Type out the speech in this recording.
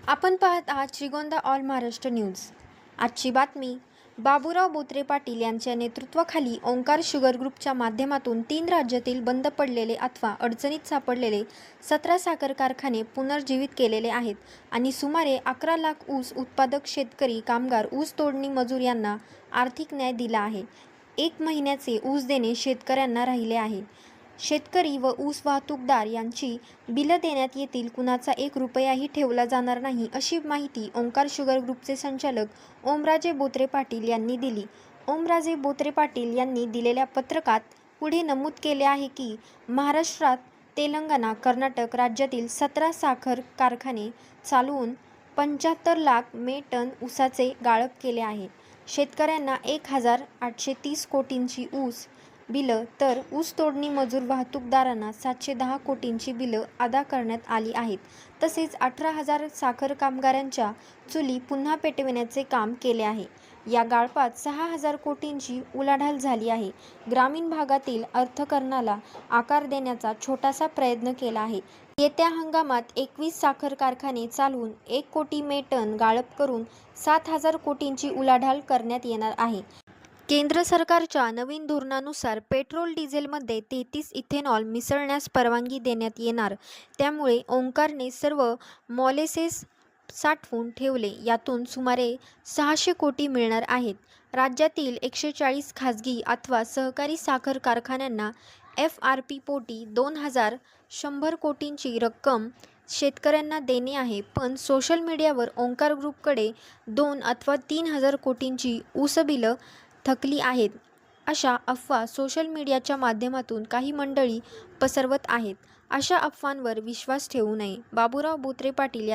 आपण पाहत आहात श्रीगोंदा ऑल महाराष्ट्र न्यूज। आजची बातमी बाबूराव बोत्रे पाटील यांच्या नेतृत्वाखाली ओंकार शुगर ग्रुपच्या माध्यमातून 3 राज्यातील बंद पडलेले अथवा अडचणीत सापडलेले 17 साखर कारखाने पुनर्जीवित केलेले आहेत आणि सुमारे 11 लाख ऊस उत्पादक शेतकरी कामगार ऊस तोडणी मजूर यांना आर्थिक न्याय दिला आहे। 1 महिन्याचे ऊस देणे शेतकऱ्यांना राहिले आहे। शेतकरी व ऊस वाहतूकदार यांची बिलं देण्यात येतील, कुणाचा 1 रुपयाही ठेवला जाणार नाही, अशी माहिती ओंकार शुगर ग्रुपचे संचालक ओमराजे बोत्रे पाटील यांनी दिली। ओमराजे बोत्रे पाटील यांनी दिलेल्या पत्रकात पुढे नमूद केले आहे की महाराष्ट्रात, तेलंगणा, कर्नाटक राज्यातील 17 साखर कारखाने चालवून 75 लाख टन ऊसाचे गाळप केले आहे। शेतकऱ्यांना 1830 कोटींची ऊस बिलं तर ऊस तोडणी मजूर वाहतूकदारांना 710 कोटींची बिलं अदा करण्यात आली आहेत। तसेच 18,000 साखर कामगारांच्या चुली पुन्हा पेटविण्याचे काम केले आहे। या गाळपात 6,000 कोटींची उलाढाल झाली आहे। ग्रामीण भागातील अर्थकारणाला आकार देण्याचा छोटासा प्रयत्न केला आहे। येत्या हंगामात 21 साखर कारखाने चालवून 1 कोटी टन गाळप करून 7,000 कोटींची उलाढाल करण्यात येणार आहे। केंद्र सरकारच्या नवीन धोरणानुसार पेट्रोल डिझेलमध्ये 33 इथेनॉल मिसळण्यास परवानगी देण्यात येणार। त्यामुळे ओंकारने सर्व मॉलेसेस साठवून ठेवले, यातून सुमारे 600 कोटी मिळणार आहेत। राज्यातील 140 खाजगी अथवा सहकारी साखर कारखान्यांना FRP पोटी 2,100 कोटींची रक्कम शेतकऱ्यांना देणे आहे। पण सोशल मीडियावर ओंकार ग्रुपकडे 2 अथवा 3,000 कोटींची ऊसबिलं थकली आहेत, अशा अफवा सोशल मीडियाच्या माध्यमातून काही मंडळी पसरवत आहेत। अशा अफवांवर विश्वास ठेवू नये। बाबूराव बोत्रे पाटील